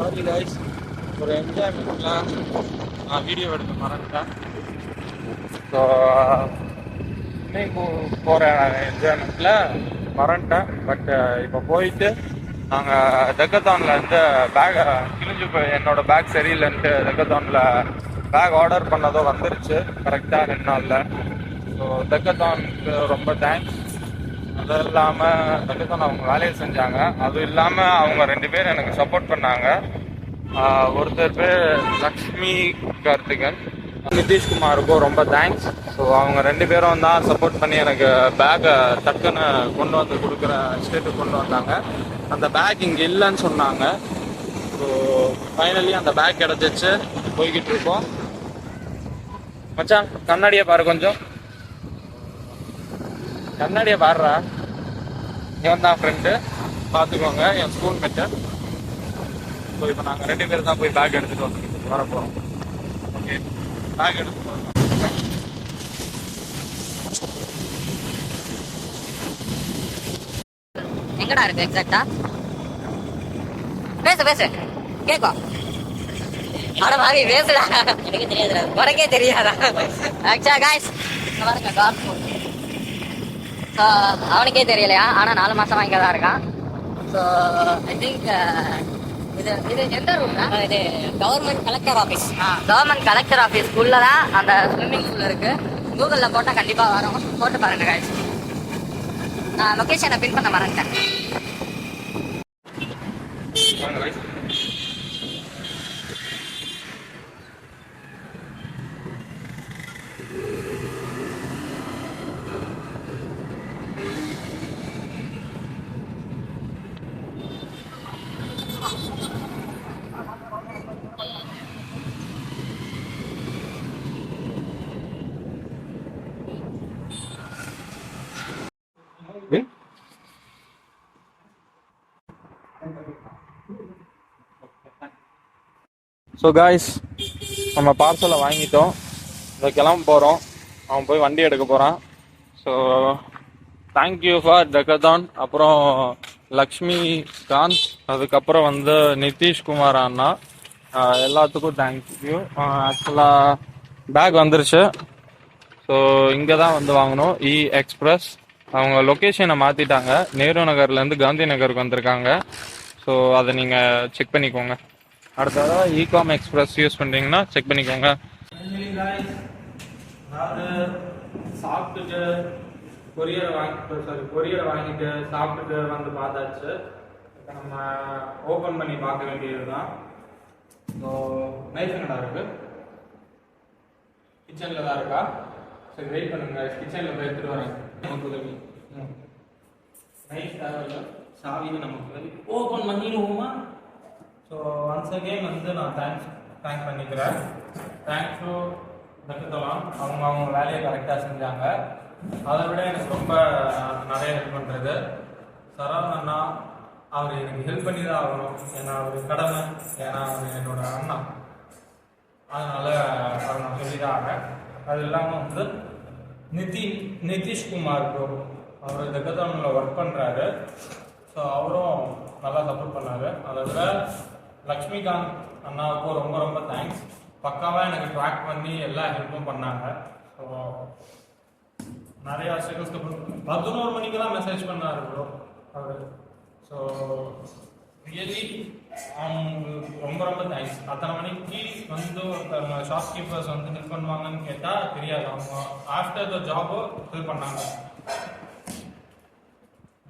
Sorry guys, ஒரு என்ஜாய்மெண்ட்லாம் நான் video எடுக்க மறந்துட்டேன். ஸோ இன்னைக்கு போகிற என்ஜாய்மெண்ட்டில் மறந்துட்டேன். பட் இப்போ போயிட்டு நாங்கள் டெக்கத்தானில் இருந்து பேக் கிழிஞ்சு போய் என்னோடய பேக் சரியில்லைன்ட்டு டெக்கத்தானில் பேக் ஆர்டர் பண்ணதோ வந்துருச்சு கரெக்டாக 2 நாளில். ஸோ டெக்கத்தானுக்கு ரொம்ப தேங்க்ஸ். அது இல்லாமல் டெக்கத்தான் அவங்க வேலையை செஞ்சாங்க. அது இல்லாமல் அவங்க 2 பேர் எனக்கு சப்போர்ட் பண்ணாங்க. ஒருத்தர் பேர் லக்ஷ்மி கார்த்திகன், நிதிஷ்குமாருக்கும் ரொம்ப தேங்க்ஸ். ஸோ அவங்க 2 பேரும் தான் சப்போர்ட் பண்ணி எனக்கு பேக்கை டக்குன்னு கொண்டு வந்து கொடுக்குற ஸ்டேட்டுக்கு கொண்டு வந்தாங்க. அந்த பேக் இங்கே இல்லைன்னு சொன்னாங்க. ஸோ ஃபைனலி அந்த பேக் கிடச்சிச்சு. போய்கிட்டு இருக்கோம். மச்சான் கண்ணாடியை பாரு, கொஞ்சம் கண்ணாடியை பாடுறா. இவன் தான் ஃப்ரெண்டு, பார்த்துக்கோங்க, என் ஸ்கூல் மேட்டு. ஸோ இப்போ நாங்கள் 2 பேர் தான் போய் பேக் எடுத்துகிட்டு வர போகிறோம். ஓகே, பேக் எடுத்துகிட்டு வரோம். எங்கடா இருக்கு எக்ஸாக்டா? பேசு பேசு கேட்கும். அட மாதிரி பேசுடா. எனக்கு தெரியாதுடா. உனக்கே தெரியாதா? ஆக்சுவலா காய்ஸ் பாருங்க, கார்ட்டூன் அவனுக்கே தெரியலையா? ஆனால் 4 மாசமா இங்கே தான் இருக்கான். ஸோ ஐ திங்க் இது இது எந்த ரூம்னா? இது government collector office. Government collector ஆஃபீஸ்க்குள்ளே தான் அந்த ஸ்விம்மிங் பூல் இருக்கு. கூகுளில் போட்டால் கண்டிப்பாக வரும். போட்டு பாருங்க காய்ஸ். நான் லொக்கேஷனை பின் பண்ண மறந்துட்டேன். ஸோ காய்ஸ், நம்ம பார்சலை வாங்கிட்டோம். இதை கிளம்ப போகிறோம். அவன் போய் வண்டி எடுக்க போகிறான். So thank you for Decathlon. அப்புறம் லக்ஷ்மி காந்த், அதுக்கப்புறம் வந்து நிதிஷ்குமார் அண்ணா, எல்லாத்துக்கும் தேங்க்யூ. ஆக்சுவலாக பேக் வந்துருச்சு. ஸோ இங்கே தான் வந்து வாங்கணும், இ எக்ஸ்பிரஸ். அவங்க லொக்கேஷனை மாற்றிட்டாங்க. நேரு நகர்லேருந்து காந்தி நகருக்கு வந்திருக்காங்க. ஸோ அதை நீங்கள் செக் பண்ணிக்கோங்க. அடுத்த தடவை இகாம் எக்ஸ்பிரஸ் யூஸ் பண்ணுறீங்கன்னா செக் பண்ணிக்கோங்க. அதாவது சாப்பிட்டுட்டு கொரியரை வாங்கிட்டு சாப்பிட்டுட்டு வந்து பார்த்தாச்சு. இப்போ நம்ம ஓப்பன் பண்ணி பார்க்க வேண்டியது தான். ஸோ நைஃப் என்னடா இருக்கு? கிச்சனில் தான் இருக்கா? சரி வெயிட் பண்ணுங்க, கிச்சனில் போய் எடுத்துட்டு வரேன். நமக்கு உதவி நைஃப் தேவையில்லை, சாவின்னு நமக்கு ஓப்பன் பண்ணிடுவோமா? ஸோ ஒன்ஸ் அகெயின் வந்து நான் தேங்க் பண்ணிக்கிறேன். Thanks to Decathlon. அவங்க வேலையை கரெக்டாக செஞ்சாங்க. அதை விட எனக்கு ரொம்ப நிறைய ஹெல்ப் பண்ணுறது சரவண் அண்ணா. அவர் எனக்கு ஹெல்ப் பண்ணி தான் ஆகணும், ஏன்னா அவர் கடமை, ஏன்னா அவர் என்னோட அண்ணா. அதனால் அவர் நான் சொல்லி தான் ஆகிறேன். அது இல்லாமல் வந்து நிதிஷ்குமார் ப்ரோ, அவர் டெக்கத்தானில் ஒர்க் பண்ணுறாரு. ஸோ அவரும் நல்லா சப்போர்ட் பண்ணார். அதை விட லக்ஷ்மிகாந்த் அண்ணாவுக்கும் ரொம்ப ரொம்ப தேங்க்ஸ். பக்காவாக எனக்கு ட்ராக் பண்ணி எல்லா ஹெல்ப்பும் பண்ணாங்க. ஸோ நிறையா செகண்ட்ஸ்க்கு அப்புறம் 11 மணிக்கெல்லாம் மெசேஜ் பண்ணார் ப்ரோ அவர். ஸோ ரியலி அவங்களுக்கு ரொம்ப ரொம்ப தேங்க்ஸ். அத்தனை மணிக்கு வந்து ஒருத்தவங்க ஷாப்கீப்பர்ஸ் வந்து ஹெல்ப் பண்ணுவாங்கன்னு கேட்டால் தெரியாது. அவங்க ஆஃப்டர் த ஜாபோ ஹெல்ப் பண்ணாங்க.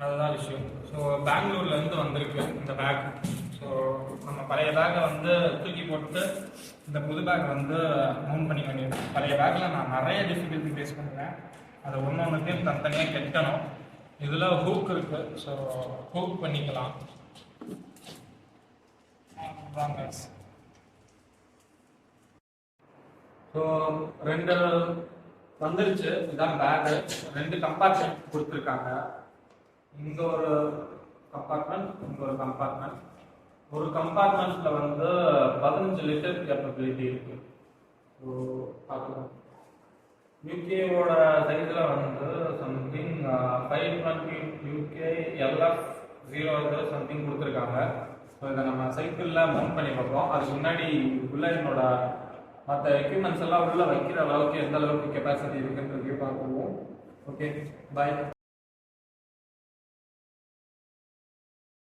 அதுதான் விஷயம். ஸோ பெங்களூர்லேருந்து வந்திருக்கு இந்த பேக். ஸோ நம்ம பழைய பேக்கை வந்து தூக்கி போட்டு இந்த புது பேக் வந்து மூவ் பண்ணி வேண்டியது. பழைய பேக்கில் நான் நிறைய டிஃபிகல்ட்டி ஃபேஸ் பண்ணுறேன். அதை ஒன்றுத்தையும் தனித்தனியாக கெட்டணும். இதில் ஹூக் இருக்குது. ஸோ ஹூக் பண்ணிக்கலாம். ஸோ 2 வந்துருச்சு. இதுதான் பேக்கு. 2 கம்பார்ட்மெண்ட் கொடுத்துருக்காங்க. இங்கே ஒரு கம்பார்ட்மெண்ட், இங்கே ஒரு கம்பார்ட்மெண்ட். ஒரு கம்பார்ட்மெண்ட்டில் வந்து 15 லிட்டர் கேப்பபிலிட்டி இருக்குது. ஸோ பார்க்கலாம். யூகேவோட சைஸில் வந்து சம்திங் 520 யூகே LF 0 சம்திங் கொடுத்துருக்காங்க. ஸோ இதை நம்ம சைக்கிளில் மவுண்ட் பண்ணி பார்ப்போம். அதுக்கு முன்னாடி உள்ள என்னோட மற்ற எக்யூப்மெண்ட்ஸ் எல்லாம் உள்ள வைக்கிற அளவுக்கு எந்த அளவுக்கு கெப்பாசிட்டி இருக்குன்னு பார்ப்போம். Okay bye.